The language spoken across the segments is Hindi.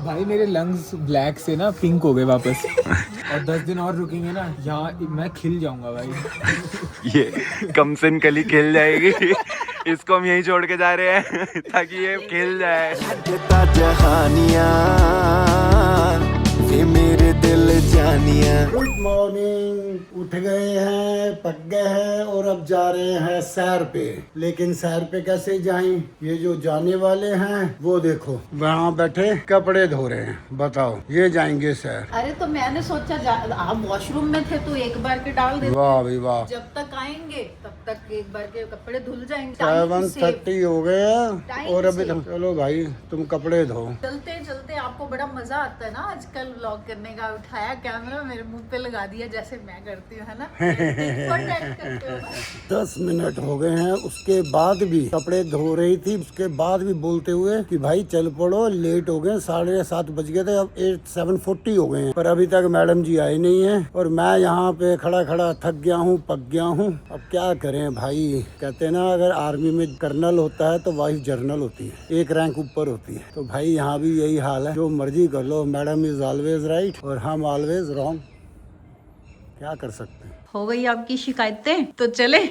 भाई मेरे लंग्स ब्लैक से ना पिंक हो गए वापस। और 10 दिन और रुकेंगे ना, यहाँ मैं खिल जाऊंगा भाई। ये कमसिन कली खिल जाएगी। इसको हम यहीं छोड़ के जा रहे हैं ताकि ये खिल जाए। मेरे दिल जानिया। गुड मॉर्निंग, उठ गए हैं, पक गए हैं और अब जा रहे हैं सैर पे। लेकिन सैर पे कैसे जाएं? ये जो जाने वाले हैं वो देखो वहाँ बैठे कपड़े धो रहे हैं। बताओ, ये जाएंगे सैर? अरे तो मैंने सोचा आप वॉशरूम में थे तो एक बार के डाल दे। वाह भाई वाह, जब तक आएंगे तब तक एक बार के कपड़े धुल जाएंगे। 7:30 हो गया और अभी चलो भाई तुम कपड़े धो। चलते चलते आपको बड़ा मजा आता है ना आजकल व्लॉग करने का। उठाया कैमरा, मेरे मुंह पे लगा दिया जैसे मैं करती हूँ, है ना। 10 मिनट हो गए हैं, उसके बाद भी कपड़े धो रही थी, उसके बाद भी बोलते हुए कि भाई चल पड़ो, लेट हो गए, 7:30 बज गए थे, अब 7:40 हो गए हैं, पर अभी तक मैडम जी आए नहीं है। और मैं यहाँ पे खड़ा खड़ा थक गया हूँ, पक गया हूँ। अब क्या करें भाई, कहते हैं ना अगर आर्मी में कर्नल होता है तो वाइफ जर्नल होती है, एक रैंक ऊपर होती है। तो भाई यहाँ भी यही हाल है, जो मर्जी कर लो, मैडम इज ऑलवेज राइट और हम ऑलवेज रॉन्ग। क्या कर सकते हैं। हो गई आपकी शिकायतें, तो चले।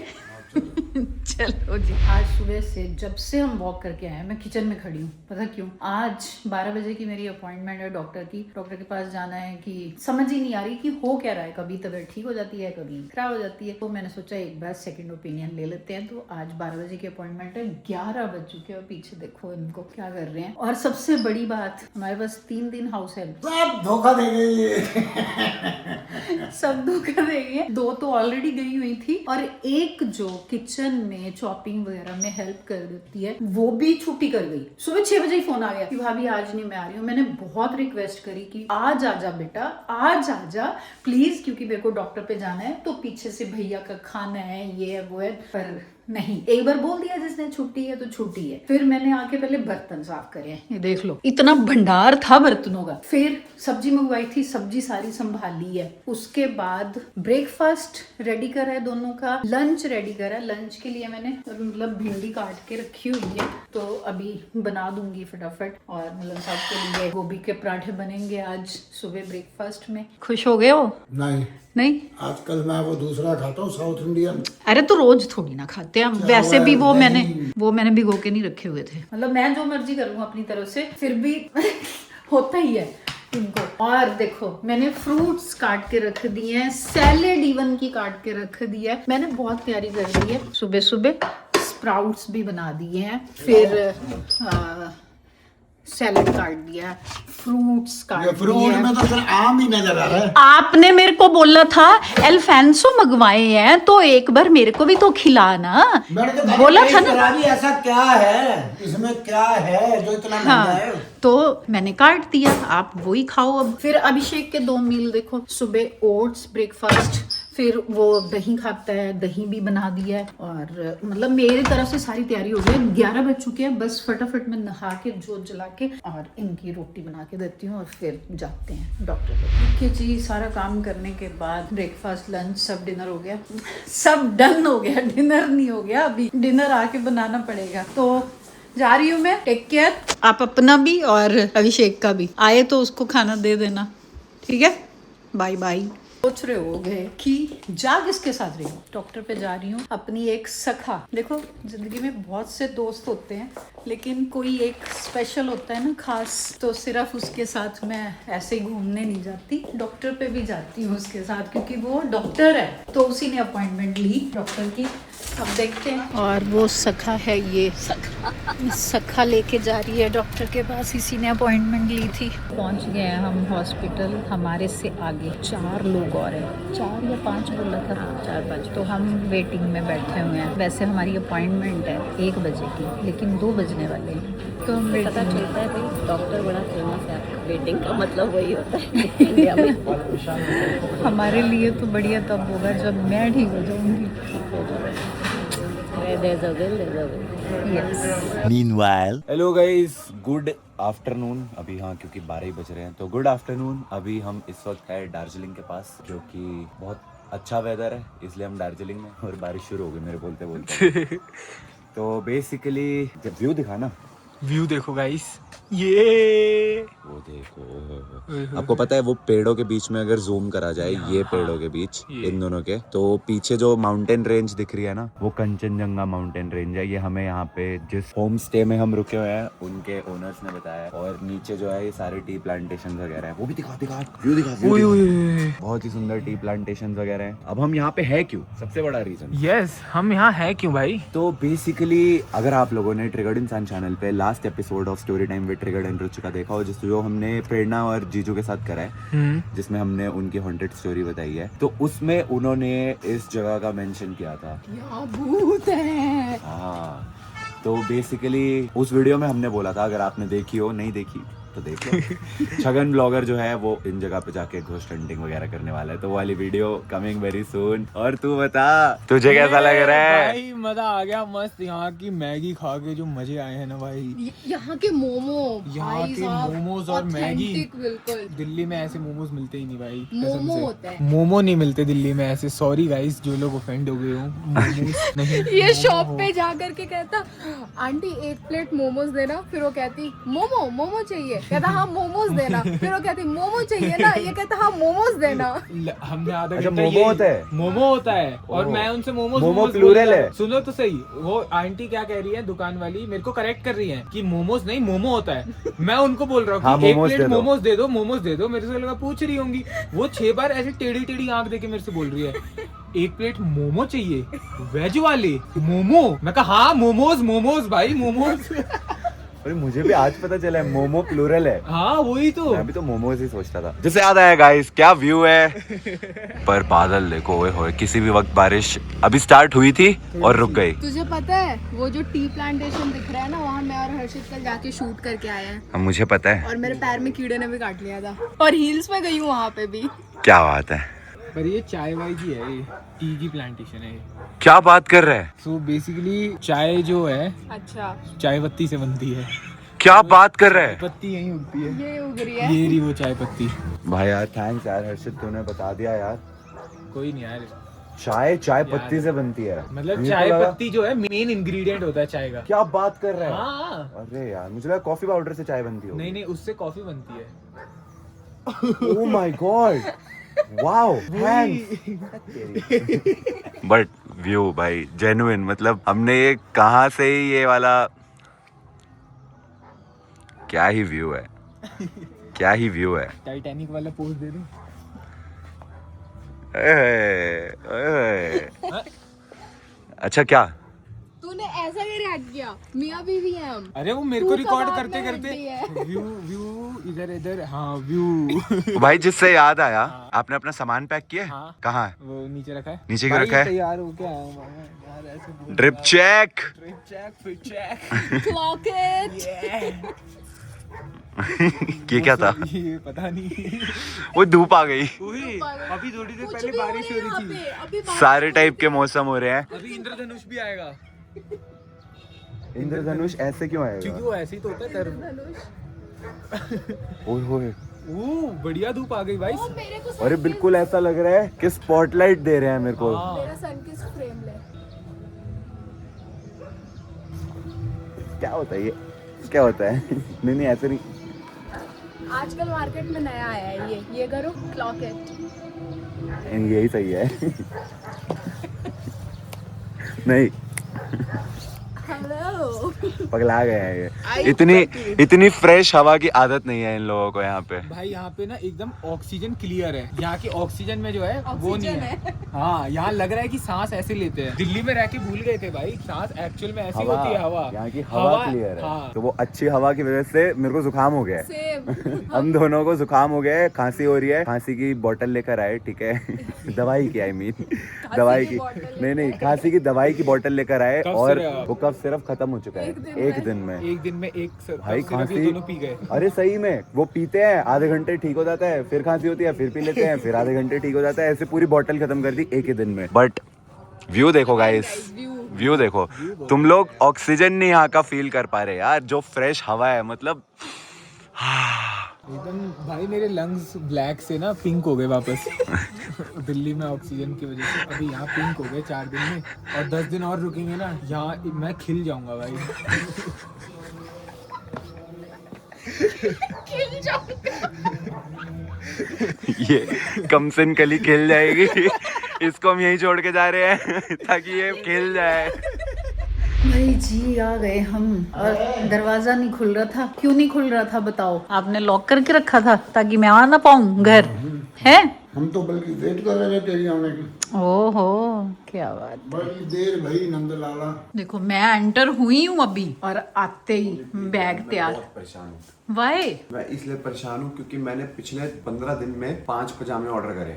चलो जी। आज सुबह से जब से हम वॉक करके आए हैं, मैं किचन में खड़ी हूँ। पता क्यों? आज 12 बजे की मेरी अपॉइंटमेंट है डॉक्टर की। डॉक्टर के पास जाना है कि समझ ही नहीं आ रही कि हो क्या रहा है। कभी तबीयत ठीक हो जाती है, कभी खराब हो जाती है। तो मैंने सोचा एक बार सेकंड ओपिनियन ले लेते हैं। तो आज 12 बजे की अपॉइंटमेंट है, 11 बज चुके हैं और पीछे देखो इनको क्या कर रहे हैं। और सबसे बड़ी बात, हमारे पास 3 दिन हाउस हेल्प। सब धोखा देंगे ये। सब धोखा देंगे। 2 तो ऑलरेडी गई हुई थी और एक जो किचन में चॉपिंग वगैरह में हेल्प कर देती है वो भी छुट्टी कर गई। सुबह 6 बजे ही फोन आ गया कि भाभी आज नहीं मैं आ रही हूँ। मैंने बहुत रिक्वेस्ट करी कि आज आजा बेटा, आज आजा प्लीज, क्योंकि मेरे को डॉक्टर पे जाना है। तो पीछे से भैया का खाना है, ये है वो है, पर नहीं। एक बार बोल दिया जिसने छुट्टी है तो छुट्टी है। फिर मैंने आके पहले बर्तन साफ करे हैं, ये देख लो, इतना भंडार था बर्तनों का। फिर सब्जी मंगवाई थी, सब्जी सारी संभाली है। उसके बाद ब्रेकफास्ट रेडी करा है दोनों का, लंच रेडी करा है। लंच के लिए मैंने मतलब भिंडी काट के रखी हुई है, तो अभी बना दूंगी फटाफट। और मतलब सबके लिए गोभी के पराठे बनेंगे आज सुबह ब्रेकफास्ट में। खुश हो गए हो? नहीं, आजकल मैं वो दूसरा खाता हूँ, साउथ इंडियन। अरे तो रोज थोड़ी ना खाते हैं वैसे भी। वो मैंने भिगो के नहीं रखे हुए थे। मतलब मैं जो मर्जी कर लूँ अपनी तरफ से, फिर भी होता ही है इनको। और देखो मैंने फ्रूट्स काट के रख दिए हैं, सैलेड इवन की काट के रख दी है मैंने, बहुत तैयारी कर दी है। सुबह सुबह स्प्राउट्स भी बना दिए हैं, फिर सैलेड काट दिया, फ्रूट्स काट दिए। फ्रूट में तो सिर्फ आम ही नजर आ रहा है। आपने मेरे को बोला था अल्फांसो मंगवाए हैं तो एक बार मेरे को भी तो खिलाना, बोला था ना। ऐसा क्या है इसमें, क्या है जो इतना महंगा है? तो मैंने काट दिया, आप वही खाओ अब। फिर अभिषेक के 2 मील देखो, सुबह ओट्स ब्रेकफास्ट, फिर वो दही खाता है, दही भी बना दिया है। और मतलब मेरी तरफ से सारी तैयारी हो गई। 11 बज चुके हैं, बस फटाफट में नहा के जोत जला के और इनकी रोटी बना के देती हूँ और फिर जाते हैं डॉक्टर पे। ठीक है जी, सारा काम करने के बाद ब्रेकफास्ट लंच सब डिनर हो गया, सब डन हो गया। डिनर नहीं हो गया अभी, डिनर आके बनाना पड़ेगा। तो जा रही हूँ मैं, टेक केयर आप अपना भी और अभिषेक का भी। आए तो उसको खाना दे देना, ठीक है? Bye bye. सोच रहे होगे कि जा किसके साथ रही हूँ? डॉक्टर पे जा रही हूँ अपनी एक सखा। देखो जिंदगी में बहुत से दोस्त होते हैं, लेकिन कोई एक स्पेशल होता है ना, खास। तो सिर्फ उसके साथ मैं ऐसे ही घूमने नहीं जाती, डॉक्टर पे भी जाती हूँ उसके साथ, क्योंकि वो डॉक्टर है। तो उसी ने अपॉइंटमेंट ली डॉक्टर की, अब देखते हैं। और वो सखा है, ये सखा लेके जा रही है डॉक्टर के पास, इसी ने अपॉइंटमेंट ली थी। पहुंच गए हैं हम हॉस्पिटल। हमारे से आगे 4 लोग और हैं, 4 या 5 बोला था, 4-5। तो हम वेटिंग में बैठे हुए हैं। वैसे हमारी अपॉइंटमेंट है 1 बजे की, लेकिन 2 बजने वाले हैं। तो हम पता चलता है भाई डॉक्टर बड़ा फेमस है, वेटिंग का मतलब वही होता है इंडिया में। हमारे लिए तो बढ़िया तब होगा जब मैं ठीक हो जाऊंगी। Meanwhile, hello guys, good afternoon. अभी हाँ, क्योंकि 12 ही बज रहे हैं, तो गुड आफ्टरनून। अभी हम इस वक्त है दार्जिलिंग के पास, जो कि बहुत अच्छा वेदर है, इसलिए हम दार्जिलिंग में। और बारिश शुरू हो गई मेरे बोलते बोलते। तो बेसिकली जब व्यू दिखा ना, व्यू देखो गाइस, ये वो देखो, आपको पता है वो पेड़ों के बीच में अगर जूम करा जाए, ये पेड़ों के बीच इन दोनों के, तो पीछे जो माउंटेन रेंज दिख रही है ना, वो कंचनजंगा माउंटेन रेंज है। ये हमें यहाँ पे जिस होम स्टे में हम रुके हुए हैं उनके ओनर्स ने बताया। और नीचे जो है ये सारे टी प्लांटेशन वगैरह है, वो भी दिखा व्यू दिखा। बहुत ही सुंदर टी प्लांटेशन वगैरह है। अब हम यहाँ पे है क्यों, सबसे बड़ा रीजन। यस, हम यहाँ है क्यों भाई? तो बेसिकली अगर आप लोगों ने ट्रिगर्ड इंसान चैनल पे last episode of story time with triggered and Ruchika देखा हो, जो हमने प्रेरणा और जीजू के साथ करा है, जिसमें हमने उनकी हॉन्टेड स्टोरी बताई है, तो उसमें उन्होंने इस जगह का मेंशन किया था, यहाँ भूत है। हाँ। तो बेसिकली उस वीडियो में हमने बोला था, अगर आपने देखी हो, नहीं देखी तो देख लो। छगन ब्लॉगर जो है वो इन जगह पे जाके घोस्ट हंटिंग वगैरह करने वाला है, तो वो वाली वीडियो कमिंग वेरी सून। और तू बता, तुझे कैसा लग रहा है? भाई मजा आ गया, मस्त। यहाँ की मैगी खा के जो मजे आए हैं ना भाई, यहाँ के मोमो, यहाँ के मोमोज और मैगी, बिल्कुल दिल्ली में ऐसे मोमोज मिलते ही नहीं भाई। मोमो होता है। मोमो नहीं मिलते दिल्ली में ऐसे। सॉरी गाइस जो लोग ऑफेंड हो गए हो, मोमोज नहीं। ये शॉप पे जा करके कहता आंटी 1 प्लेट मोमोज देना, फिर वो कहती मोमो चाहिए, कहता हाँ मोमोज देना, फिर वो कहती मोमो चाहिए ना, ये कहता हाँ मोमोज देना। हमने आधा अच्छा, घंटा मोमो होता है? मोमो होता है। और मैं उनसे मोमो प्लूरल है। सुनो तो सही, वो आंटी क्या कह रही है, दुकान वाली मेरे को करेक्ट कर रही है कि मोमोज नहीं मोमो होता है। मैं उनको बोल रहा हूँ हाँ, कि 1 मोमोज प्लेट दे दो। मोमोज दे दो। मेरे से लगा पूछ रही होंगी। वो 6 बार ऐसे टेढ़ी आंख देके मेरे से बोल रही है 1 प्लेट मोमो चाहिए, वेज वाले मोमो। मैं कहा हाँ मोमोज भाई, मोमोज। अरे मुझे भी आज पता चला है मोमो प्लूरल है। हाँ वही तो। मैं भी तो मोमोज ही सोचता था। जिससे याद आया गाइस, क्या व्यू है। पर बादल देखो, ओए होए, किसी भी वक्त बारिश अभी स्टार्ट हुई थी और रुक गई। तुझे पता है वो जो टी प्लांटेशन दिख रहा है ना, वहाँ मैं और हर्षित कल जाके शूट करके आए हैं। अब मुझे पता है। और मेरे पैर में कीड़े ने भी काट लिया था, और हील्स में गई हूँ वहाँ पे भी। क्या बात है। पर ये चाय वाई की है, ये टी की प्लांटेशन है। क्या बात कर रहे हैं। सो बेसिकली चाय जो है, अच्छा, चाय पत्ती से बनती है। क्या बात कर रहे हैं। पत्ती यहीं उगती है, ये उग रही है। ये रही वो चाय पत्ती। भाई यार थैंक्स यार हर्षित, तूने बता दिया यार। कोई नहीं यार, चाय पत्ती से बनती है। मतलब मुझे चाय तो लगा- पत्ती जो है मेन इंग्रेडिएंट होता है चाय का। क्या बात कर रहे हैं। हाँ। अरे यार मुझे लगा कॉफी पाउडर से चाय बनती हो। नहीं उससे कॉफी बनती है। Oh my God, wow thanks. But view भाई जेन्युइन, मतलब हमने ये कहाँ से ही ये वाला, क्या ही व्यू है, क्या ही व्यू है। टाइटैनिक वाला पोज दे दूं। अच्छा क्या तूने ऐसा ही रिएक्ट किया, मियाँ बीवी है हम। अरे वो मेरे को तू रिकॉर्ड कबाब करते में करते हड्डी है। व्यू इधर हाँ व्यू। भाई, जिससे याद आया, आपने अपना सामान पैक किया है? हाँ। कहाँ है? वो नीचे रखा है। नीचे क्यों भाई, रखा है? तैयार हो क्या यार, ऐसे बोल drip check. Drip check, fit check. Clock it. ये क्या था? ये पता नहीं। वो धूप आ गई। अभी थोड़ी देर कुछ पहले भी हो बारिश हो रही है रही यहाँ थी। पे, अभी बारिश सारे टाइप के मौसम हो रहे हैं। अभी इंद्रधनुष भी आएगा, इंद्रधनुष ऐसे क्यों क्योंकि आएगा? वो ऐसे ही तो होता है तर। धनुष। ओए होए, बढ़िया धूप आ गई भाई। वो मेरे को अरे बिल्कुल ऐसा लग रहा है कि स्पॉटलाइट दे रहे हैं मेरे को। हाँ। मेरा सन किस फ्रेम ले। क्या होता है ये, क्या होता है? नहीं ऐसे नहीं। आजकल मार्केट में नया आया है ये करो, क्लॉक इट। यही सही है। नहीं, हेलो। पगला गए हैं ये। इतनी फ्रेश हवा की आदत नहीं है इन लोगों को यहाँ पे। भाई यहाँ पे ना एकदम ऑक्सीजन क्लियर है। यहाँ की ऑक्सीजन में जो है वो नहीं ऑक्सीजन है। हाँ, यहाँ लग रहा है कि सांस ऐसे लेते हैं। दिल्ली में रह के भूल गए थे भाई, सांस एक्चुअल में ऐसी होती है हवा। यहाँ की हवा क्लियर है। हाँ। तो वो अच्छी हवा की वजह से मेरे को जुकाम हो गया है। सेम। हम दोनों को जुकाम हो गया है, खांसी हो रही है। खांसी की बोतल लेकर आए, ठीक है। दवाई की, आई मीन दवाई की, नहीं खांसी की दवाई की बोतल लेकर आए। कफ और सिरप। वो कफ सिर्फ खत्म हो चुका है एक दिन में। एक दिन में एक भाई कप सिरप ये खांसी, दोनों पी गए। अरे सही में वो पीते हैं, आधे घंटे ठीक हो जाता है, फिर खांसी होती है, फिर पी लेते हैं, फिर आधे घंटे ठीक हो जाता है। ऐसे पूरी बोतल खत्म कर दी एक ही दिन में। बट व्यू देखो गाइस, व्यू देखो। तुम लोग ऑक्सीजन नहीं यहाँ का फील कर पा रहे यार, जो फ्रेश हवा है, मतलब एकदम भाई मेरे लंग्स ब्लैक से ना पिंक हो गए वापस। दिल्ली में ऑक्सीजन की वजह से अभी यहाँ पिंक हो गए 4 दिन में। और 10 दिन और रुकेंगे ना, यहाँ मैं खिल जाऊंगा भाई। खिल जाऊंगा। ये कम से कली खेल जाएगी। इसको हम यहीं छोड़ के जा रहे हैं ताकि ये खेल जाए। भाई जी आ गए हम, और दरवाजा नहीं खुल रहा था। क्यों नहीं खुल रहा था बताओ? आपने लॉक करके रखा था ताकि मैं आ ना पाऊँ घर, है? हम तो बल्कि वेट कर रहे थे तेरी आने की। ओहो, क्या बात। बड़ी देर भाई नंदलाला। देखो मैं एंटर हुई हूँ अभी, और आते ही बैग तैयार। परेशान हूँ वाई? मैं इसलिए परेशान हूँ क्योंकि मैंने पिछले 15 दिन में 5 पजामे ऑर्डर करे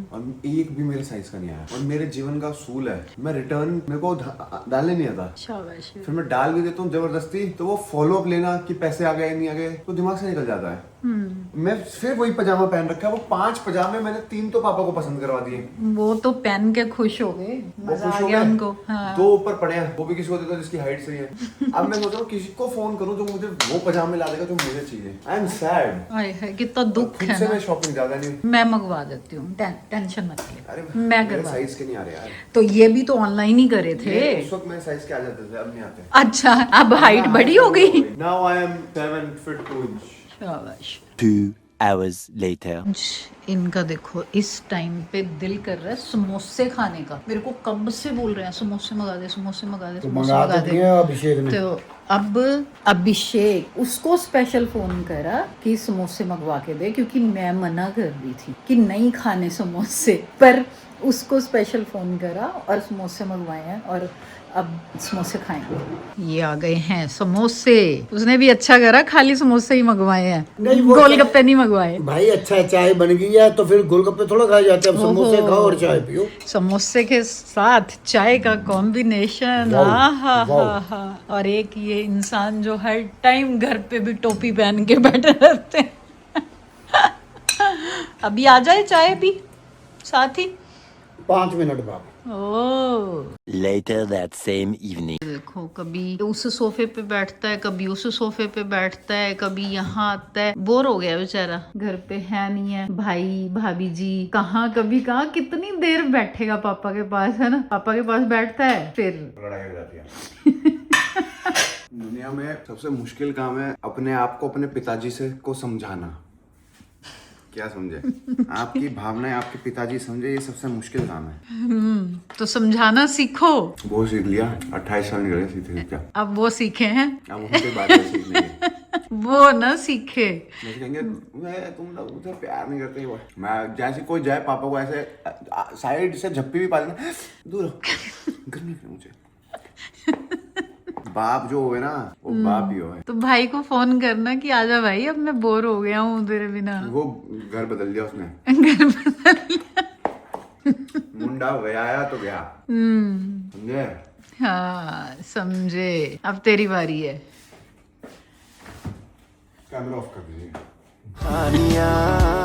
और एक भी मेरे साइज का नहीं आया। और मेरे जीवन का उसूल है, मैं रिटर्न मेरे को डालने नहीं आता। शाबाश। फिर मैं डाल भी देता हूँ जबरदस्ती, तो वो फॉलो अप लेना कि पैसे आ गए नहीं आ गए, तो दिमाग से निकल जाता है। मैं फिर वही पजामा पहन रखा है। वो 5 पजामे मैंने 3 तो पापा को पसंद करवा दिए। वो तो पहन के खुश हो गए, वो मजा खुश आ हो गया गए। उनको। हाँ। 2 ऊपर पड़े हैं, वो भी किसी को देता जिसकी हाइट सही है। अब मैं सोच रहा हूँ किसी को फोन करूँ जो मुझे वो पजामे ला देगा जो मुझे चाहिए। I am sad. आय है, कितना दुख खुद है से ना। मैं शॉपिंग ज्यादा नहीं। मैं मंगवा देती हूँ, टेंशन मत ले, अरे मैं मेरे करवा। साइज के नहीं आ रहे यार। तो ये भी तो ऑनलाइन ही करे थे। उस वक्त मेरे साइज के आ जाते थे, अब नहीं आते। अच्छा, अब हाइट बड़ी हो गई। Now I am 7 feet 2 inch। शाबाश। 2 hours later. इनका देखो, इस टाइम पे दिल कर रहा है समोसे खाने का। मेरे को कब से बोल रहे हैं समोसे मंगा दे, समोसे मंगा दे, तो समोसे मंगा मंगा तो दे। दिए अभिषेक ने। तो अब अभिषेक उसको स्पेशल फोन करा कि समोसे मंगवा के दे, क्योंकि मैं मना कर रही थी कि नहीं खाने समोसे, पर उसको स्पेशल फोन करा और समोसे मंगवाए हैं, और अब समोसे खाएंगे। ये आ गए हैं समोसे। उसने भी अच्छा करा, खाली समोसे ही मंगवाए हैं, नहीं, वो गोलगप्पे नहीं मंगवाए। भाई अच्छा चाय बन गई है तो फिर गोलगप्पे थोड़ा खाए जाते हैं। अब समोसे ओहो। खाओ और चाय पियो। समोसे के साथ चाय का कॉम्बिनेशन, वाव, हा वाव। हा। और एक ये इंसान जो हर टाइम घर पे भी टोपी पहन के बैठे रहते हैं। अभी आ जाए चाय भी साथ ही। 5 मिनट बाद। ओ Later that same evening. देखो, कभी उस सोफे पे बैठता है, कभी उस सोफे पे बैठता है, कभी यहाँ आता है। बोर हो गया बेचारा, घर पे है नहीं है भाई भाभी जी, कहाँ कभी कहाँ कितनी देर बैठेगा पापा के पास, है ना? पापा के पास बैठता है फिर लड़ाई हो जाती है। दुनिया में सबसे मुश्किल काम है अपने आप को अपने पिताजी से को समझाना। क्या समझे? आपकी भावनाएं आपके पिताजी समझे, ये सबसे मुश्किल काम है। तो समझाना सीखो। वो सीख लिया, 28 साल निकले सीखे क्या? अब वो सीखे हैं, अब उनकी बात है सीखने की। वो ना सीखे। मुझे कहेंगे तुम लोग मुझे प्यार नहीं करते। वो मैं जैसे कोई जाए पापा को ऐसे साइड से झप्पी भी पा लेना, दूर गर्मी नहीं मुझे। बाप जो होए ना, वो बाप ही होए। तो भाई को फोन करना कि आजा भाई, अब मैं बोर हो गया हूँ तेरे बिना। वो घर बदल दिया उसने। घर बदल। मुंडा गया आया तो गया, समझे? हाँ समझे। अब तेरी बारी है। कैमरा ऑफ कर दीजिए। Ania.